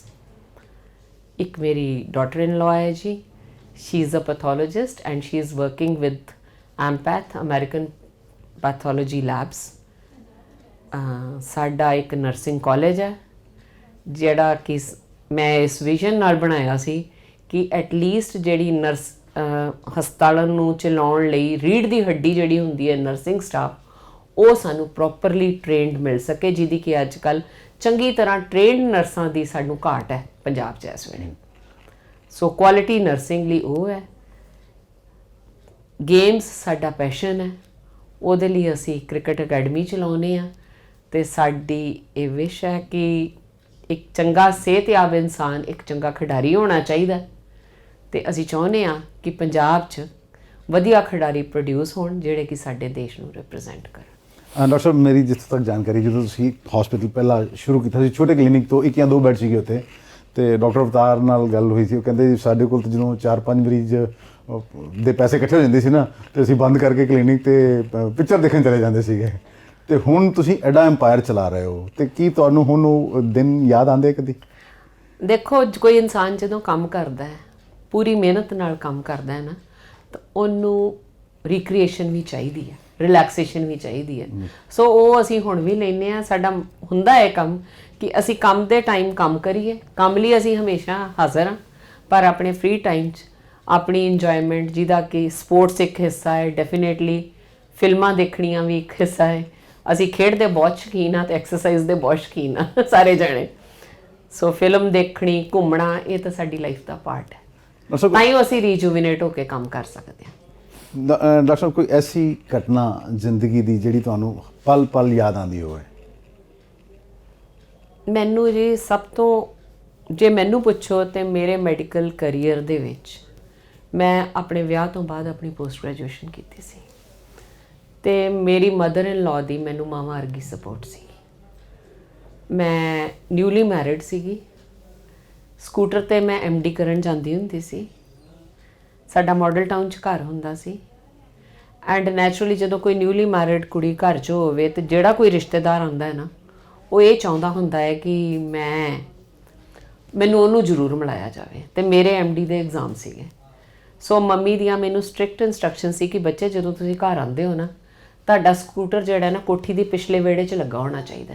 ਇੱਕ ਮੇਰੀ daughter in law ਹੈ ਜੀ, she is a pathologist and she is working with empath American pathology labs. साडा एक नर्सिंग कॉलेज है ਜਿਹੜਾ ਕਿ ਮੈਂ ਇਸ ਵਿਜ਼ਨ ਨਾਲ ਬਣਾਇਆ ਸੀ ਕਿ ਐਟਲੀਸਟ ਜਿਹੜੀ ਨਰਸ ਹਸਪਤਾਲਾਂ ਨੂੰ ਚਲਾਉਣ ਲਈ ਰੀੜ੍ਹ ਦੀ ਹੱਡੀ ਜਿਹੜੀ ਹੁੰਦੀ ਹੈ ਨਰਸਿੰਗ ਸਟਾਫ, ਉਹ ਸਾਨੂੰ ਪ੍ਰੋਪਰਲੀ ਟ੍ਰੇਨਡ ਮਿਲ ਸਕੇ, ਜਿਹਦੀ ਕਿ ਅੱਜ ਕੱਲ੍ਹ ਚੰਗੀ ਤਰ੍ਹਾਂ ਟ੍ਰੇਨਡ ਨਰਸਾਂ ਦੀ ਸਾਨੂੰ ਘਾਟ ਹੈ ਪੰਜਾਬ 'ਚ ਇਸ ਵੇਲੇ। ਸੋ ਕੁਆਲਿਟੀ ਨਰਸਿੰਗ ਲਈ ਉਹ ਹੈ। ਗੇਮਸ ਸਾਡਾ ਪੈਸ਼ਨ ਹੈ, ਉਹਦੇ ਲਈ ਅਸੀਂ ਕ੍ਰਿਕਟ ਅਕੈਡਮੀ ਚਲਾਉਂਦੇ ਹਾਂ ਅਤੇ ਸਾਡੀ ਇਹ ਵਿਸ਼ ਹੈ ਕਿ ਇੱਕ ਚੰਗਾ ਸਿਹਤਯਾਬ ਇਨਸਾਨ ਇੱਕ ਚੰਗਾ ਖਿਡਾਰੀ ਹੋਣਾ ਚਾਹੀਦਾ, ਅਤੇ ਅਸੀਂ ਚਾਹੁੰਦੇ ਹਾਂ ਕਿ ਪੰਜਾਬ 'ਚ ਵਧੀਆ ਖਿਡਾਰੀ ਪ੍ਰੋਡਿਊਸ ਹੋਣ ਜਿਹੜੇ ਕਿ ਸਾਡੇ ਦੇਸ਼ ਨੂੰ ਰਿਪਰੈਜ਼ੈਂਟ ਕਰਨ। ਡਾਕਟਰ ਸਾਹਿਬ, ਮੇਰੀ ਜਿੱਥੋਂ ਤੱਕ ਜਾਣਕਾਰੀ, ਜਦੋਂ ਤੁਸੀਂ ਹਸਪੀਟਲ ਪਹਿਲਾਂ ਸ਼ੁਰੂ ਕੀਤਾ ਸੀ, ਛੋਟੇ ਕਲੀਨਿਕ ਤੋਂ 1 ਜਾਂ 2 ਬੈੱਡ ਸੀਗੇ ਉੱਥੇ, ਅਤੇ ਡਾਕਟਰ ਅਵਤਾਰ ਨਾਲ ਗੱਲ ਹੋਈ ਸੀ। ਉਹ ਕਹਿੰਦੇ ਸਾਡੇ ਕੋਲ ਤਾਂ ਜਦੋਂ 4-5 ਮਰੀਜ਼ ਦੇ ਪੈਸੇ ਇਕੱਠੇ ਹੋ ਜਾਂਦੇ ਸੀ ਨਾ, ਅਤੇ ਅਸੀਂ ਬੰਦ ਕਰਕੇ ਕਲੀਨਿਕ 'ਤੇ ਪਿਕਚਰ ਦੇਖਣ ਚਲੇ ਜਾਂਦੇ ਸੀਗੇ। ਅਤੇ ਹੁਣ ਤੁਸੀਂ ਐਡਾ ਐम्पायर ਚਲਾ ਰਹੇ ਹੋ, ਅਤੇ ਕੀ ਤੁਹਾਨੂੰ ਹੁਣ ਉਹ ਦਿਨ ਯਾਦ ਆਉਂਦੇ ਕਦੀ? ਦੇਖੋ, ਕੋਈ ਇਨਸਾਨ ਜਦੋਂ ਕੰਮ ਕਰਦਾ ਹੈ, ਪੂਰੀ ਮਿਹਨਤ ਨਾਲ ਕੰਮ ਕਰਦਾ ਹੈ ਨਾ, ਤਾਂ ਉਹਨੂੰ ਰੀਕ੍ਰੀਏਸ਼ਨ ਵੀ ਚਾਹੀਦੀ ਹੈ, ਰਿਲੈਕਸੇਸ਼ਨ ਵੀ ਚਾਹੀਦੀ ਹੈ। ਸੋ ਉਹ ਅਸੀਂ ਹੁਣ ਵੀ ਲੈਂਦੇ ਹਾਂ। ਸਾਡਾ ਹੁੰਦਾ ਹੈ ਕੰਮ ਕਿ ਅਸੀਂ ਕੰਮ ਦੇ ਟਾਈਮ ਕੰਮ ਕਰੀਏ, ਕੰਮ ਲਈ ਅਸੀਂ ਹਮੇਸ਼ਾ ਹਾਜ਼ਰ ਹਾਂ, ਪਰ ਆਪਣੇ ਫ੍ਰੀ ਟਾਈਮ 'ਚ ਆਪਣੀ ਇੰਜੋਇਮੈਂਟ, ਜਿਹਦਾ ਕਿ ਸਪੋਰਟਸ ਇੱਕ ਹਿੱਸਾ ਹੈ, ਡੈਫੀਨੇਟਲੀ ਫਿਲਮਾਂ ਦੇਖਣੀਆਂ ਵੀ ਇੱਕ ਹਿੱਸਾ ਹੈ। ਅਸੀਂ ਖੇਡ ਦੇ ਬਹੁਤ ਸ਼ੌਕੀਨ ਹਾਂ ਅਤੇ ਐਕਸਰਸਾਈਜ਼ ਦੇ ਬਹੁਤ ਸ਼ੌਕੀਨ ਹਾਂ ਸਾਰੇ ਜਣੇ। ਸੋ ਫਿਲਮ ਦੇਖਣੀ, ਘੁੰਮਣਾ, ਇਹ ਤਾਂ ਸਾਡੀ ਲਾਈਫ ਦਾ ਪਾਰਟ ਹੈ, ਤਾਂ ਹੀ ਅਸੀਂ ਰੀਜੂਵੀਨੇਟ ਹੋ ਕੇ ਕੰਮ ਕਰ ਸਕਦੇ ਹਾਂ। ਡਾਕਟਰ ਸਾਹਿਬ, ਕੋਈ ਐਸੀ ਘਟਨਾ ਜ਼ਿੰਦਗੀ ਦੀ ਜਿਹੜੀ ਤੁਹਾਨੂੰ ਪਲ ਪਲ ਯਾਦ ਆਉਂਦੀ ਹੋਵੇ? ਮੈਨੂੰ ਜੀ ਸਭ ਤੋਂ, ਜੇ ਮੈਨੂੰ ਪੁੱਛੋ ਤਾਂ ਮੇਰੇ ਮੈਡੀਕਲ ਕਰੀਅਰ ਦੇ ਵਿੱਚ ਮੈਂ ਆਪਣੇ ਵਿਆਹ ਤੋਂ ਬਾਅਦ ਆਪਣੀ ਪੋਸਟ ਗ੍ਰੈਜੂਏਸ਼ਨ ਕੀਤੀ ਸੀ, ਅਤੇ ਮੇਰੀ ਮਦਰ ਇਨ ਲਾਅ ਦੀ ਮੈਨੂੰ ਮਾਵਾਂ ਵਰਗੀ ਸਪੋਰਟ ਸੀ। ਮੈਂ ਨਿਊਲੀ ਮੈਰਿਡ ਸੀਗੀ, ਸਕੂਟਰ 'ਤੇ ਮੈਂ MD ਕਰਨ ਜਾਂਦੀ ਹੁੰਦੀ ਸੀ। ਸਾਡਾ ਮਾਡਲ ਟਾਊਨ 'ਚ ਘਰ ਹੁੰਦਾ ਸੀ, ਐਂਡ ਨੈਚੁਰਲੀ ਜਦੋਂ ਕੋਈ ਨਿਊਲੀ ਮੈਰਿਡ ਕੁੜੀ ਘਰ 'ਚ ਹੋਵੇ ਅਤੇ ਜਿਹੜਾ ਕੋਈ ਰਿਸ਼ਤੇਦਾਰ ਆਉਂਦਾ ਹੈ ਨਾ, ਉਹ ਇਹ ਚਾਹੁੰਦਾ ਹੁੰਦਾ ਹੈ ਕਿ ਮੈਨੂੰ ਉਹਨੂੰ ਜ਼ਰੂਰ ਮਿਲਾਇਆ ਜਾਵੇ, ਅਤੇ ਮੇਰੇ MD ਦੇ ਐਗਜ਼ਾਮ ਸੀਗੇ। ਸੋ ਮੰਮੀ ਦੀਆਂ ਮੈਨੂੰ ਸਟ੍ਰਿਕਟ ਇੰਸਟਰਕਸ਼ਨ ਸੀ ਕਿ ਬੱਚੇ, ਜਦੋਂ ਤੁਸੀਂ ਘਰ ਆਉਂਦੇ ਹੋ ਨਾ, ਤੁਹਾਡਾ ਸਕੂਟਰ ਜਿਹੜਾ ਨਾ ਕੋਠੀ ਦੀ ਪਿਛਲੇ ਵਿਹੜੇ 'ਚ ਲੱਗਾ ਹੋਣਾ ਚਾਹੀਦਾ,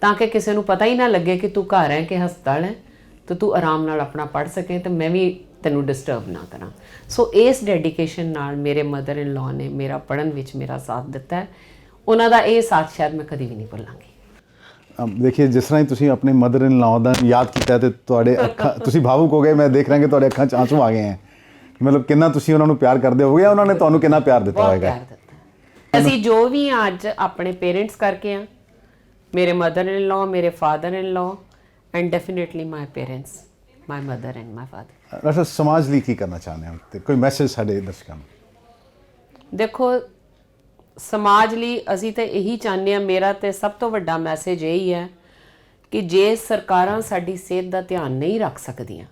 ਤਾਂ ਕਿ ਕਿਸੇ ਨੂੰ ਪਤਾ ਹੀ ਨਾ ਲੱਗੇ ਕਿ ਤੂੰ ਘਰ ਹੈ ਕਿ ਹਸਪਤਾਲ ਹੈ, ਅਤੇ ਤੂੰ ਆਰਾਮ ਨਾਲ ਆਪਣਾ ਪੜ੍ਹ ਸਕੇ ਅਤੇ ਮੈਂ ਵੀ ਤੈਨੂੰ ਡਿਸਟਰਬ ਨਾ ਕਰਾਂ। ਸੋ ਇਸ ਡੈਡੀਕੇਸ਼ਨ ਨਾਲ ਮੇਰੇ ਮਦਰ ਇਨ ਲਾਅ ਨੇ ਮੇਰਾ ਪੜ੍ਹਨ ਵਿੱਚ ਮੇਰਾ ਸਾਥ ਦਿੱਤਾ ਹੈ। ਉਹਨਾਂ ਦਾ ਇਹ ਸਾਥ ਸ਼ਾਇਦ ਮੈਂ ਕਦੀ ਵੀ ਨਹੀਂ ਭੁੱਲਾਂਗੀ। ਦੇਖੀਏ, ਜਿਸ ਤਰ੍ਹਾਂ ਹੀ ਤੁਸੀਂ ਆਪਣੇ ਮਦਰ ਇਨ ਲਾਅ ਦਾ ਯਾਦ ਕੀਤਾ ਅਤੇ ਤੁਹਾਡੇ ਅੱਖਾਂ, ਤੁਸੀਂ ਭਾਵੁਕ ਹੋ ਗਏ। ਮੈਂ ਦੇਖ ਰਿਹਾ ਕਿ ਤੁਹਾਡੇ ਅੱਖਾਂ 'ਚ ਆਂਸੂ ਆ ਗਏ ਹੈ। ਮਤਲਬ ਕਿੰਨਾ ਤੁਸੀਂ ਉਹਨਾਂ ਨੂੰ ਪਿਆਰ ਕਰਦੇ ਹੋਗੇ, ਉਹਨਾਂ ਨੇ ਤੁਹਾਨੂੰ ਕਿੰਨਾ ਪਿਆਰ ਦਿੱਤਾ ਹੋਏਗਾ। ਪਿਆਰ ਦਿੱਤਾ। ਅਸੀਂ ਜੋ ਵੀ ਹਾਂ ਅੱਜ ਆਪਣੇ ਪੇਰੈਂਟਸ ਕਰਕੇ ਹਾਂ, ਮੇਰੇ ਮਦਰ ਇਨ ਲਾਅ, ਮੇਰੇ father in law, and definitely my parents, my mother and my father. Doctor, ਸਮਾਜ ਲਈ ਕੀ ਕਰਨਾ ਚਾਹੁੰਦੇ ਹੋ ਅਤੇ ਕੋਈ ਮੈਸੇਜ ਸਾਡੇ ਦਰਸ਼ਕਾਂ ਨੂੰ? ਦੇਖੋ, ਸਮਾਜ ਲਈ ਅਸੀਂ ਤਾਂ ਇਹੀ ਚਾਹੁੰਦੇ ਹਾਂ, ਮੇਰਾ ਤਾਂ ਸਭ ਤੋਂ ਵੱਡਾ ਮੈਸੇਜ ਇਹੀ ਹੈ ਕਿ ਜੇ ਸਰਕਾਰਾਂ ਸਾਡੀ ਸਿਹਤ ਦਾ ਧਿਆਨ ਨਹੀਂ ਰੱਖ ਸਕਦੀਆਂ,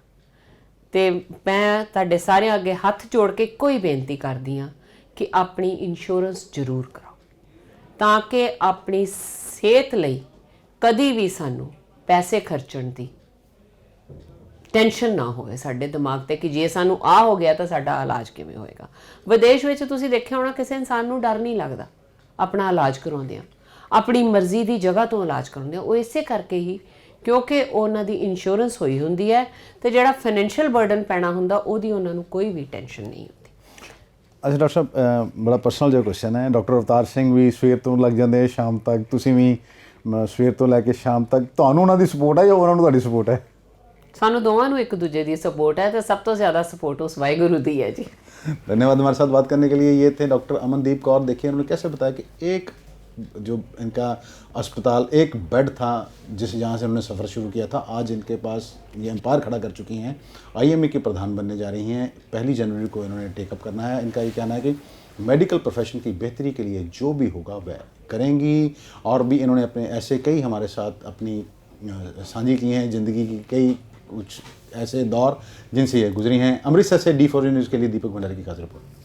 ਅਤੇ ਮੈਂ ਤੁਹਾਡੇ ਸਾਰਿਆਂ ਅੱਗੇ ਹੱਥ ਜੋੜ ਕੇ ਇੱਕੋ ਹੀ ਬੇਨਤੀ ਕਰਦੀ ਹਾਂ ਕਿ ਆਪਣੀ ਇੰਸ਼ੋਰੈਂਸ ਜ਼ਰੂਰ ਕਰਾਓ, ਤਾਂ ਕਿ ਆਪਣੀ ਸਿਹਤ ਲਈ ਕਦੀ ਵੀ ਸਾਨੂੰ ਪੈਸੇ ਖਰਚਣ ਦੀ ਟੈਨਸ਼ਨ ਨਾ ਹੋਵੇ ਸਾਡੇ ਦਿਮਾਗ 'ਤੇ ਕਿ ਜੇ ਸਾਨੂੰ ਆਹ ਹੋ ਗਿਆ ਤਾਂ ਸਾਡਾ ਇਲਾਜ ਕਿਵੇਂ ਹੋਏਗਾ। ਵਿਦੇਸ਼ ਵਿੱਚ ਤੁਸੀਂ ਦੇਖਿਆ ਹੋਣਾ, ਕਿਸੇ ਇਨਸਾਨ ਨੂੰ ਡਰ ਨਹੀਂ ਲੱਗਦਾ ਆਪਣਾ ਇਲਾਜ ਕਰਵਾਉਂਦਿਆਂ, ਆਪਣੀ ਮਰਜ਼ੀ ਦੀ ਜਗ੍ਹਾ ਤੋਂ ਇਲਾਜ ਕਰਵਾਉਂਦਿਆਂ। ਉਹ ਇਸੇ ਕਰਕੇ ਹੀ ਕਿਉਂਕਿ ਉਹਨਾਂ ਦੀ ਇੰਸ਼ੋਰੈਂਸ ਹੋਈ ਹੁੰਦੀ ਹੈ, ਅਤੇ ਜਿਹੜਾ ਫਾਈਨੈਂਸ਼ੀਅਲ ਬਰਡਨ ਪੈਣਾ ਹੁੰਦਾ ਉਹਦੀ ਉਹਨਾਂ ਨੂੰ ਕੋਈ ਵੀ ਟੈਨਸ਼ਨ ਨਹੀਂ ਹੁੰਦੀ। ਅੱਛਾ ਡਾਕਟਰ ਸਾਹਿਬ, ਬੜਾ ਪਰਸਨਲ ਜਿਹਾ ਕੁਐਸਚਨ ਹੈ। ਡਾਕਟਰ ਅਵਤਾਰ ਸਿੰਘ ਵੀ ਸਵੇਰ ਤੋਂ ਲੱਗ ਜਾਂਦੇ ਸ਼ਾਮ ਤੱਕ, ਤੁਸੀਂ ਵੀ ਸਵੇਰ ਤੋਂ ਲੈ ਕੇ ਸ਼ਾਮ ਤੱਕ, ਤੁਹਾਨੂੰ ਉਹਨਾਂ ਦੀ ਸਪੋਰਟ ਹੈ ਜਾਂ ਉਹਨਾਂ ਨੂੰ ਤੁਹਾਡੀ ਸਪੋਰਟ ਹੈ? ਸਾਨੂੰ ਦੋਵਾਂ ਨੂੰ ਇੱਕ दूसरे ਦੀ सपोर्ट है, तो सब तो ज़्यादा सपोर्ट उस वाहिगुरु दी है जी। धन्यवाद हमारे साथ बात करने के लिए। ये थे डॉक्टर अमनदीप कौर। देखिए उन्होंने कैसे बताया कि एक जो इनका अस्पताल एक बेड था जिस जहाँ से उन्होंने सफ़र शुरू किया था, आज इनके पास ये एम्पायर खड़ा कर चुकी हैं, IMA की प्रधान बनने जा रही हैं। 1 जनवरी को इन्होंने टेकअप करना है। इनका ये कहना है कि मेडिकल प्रोफेशन की बेहतरी के लिए जो भी होगा वह करेंगी, और भी इन्होंने अपने ऐसे कई हमारे साथ अपनी साझी की हैं ज़िंदगी की कई कुछ ऐसे दौर जिनसे ये गुजरी हैं। अमृतसर से D4 न्यूज़ के लिए दीपक भंडारी की खास रिपोर्ट।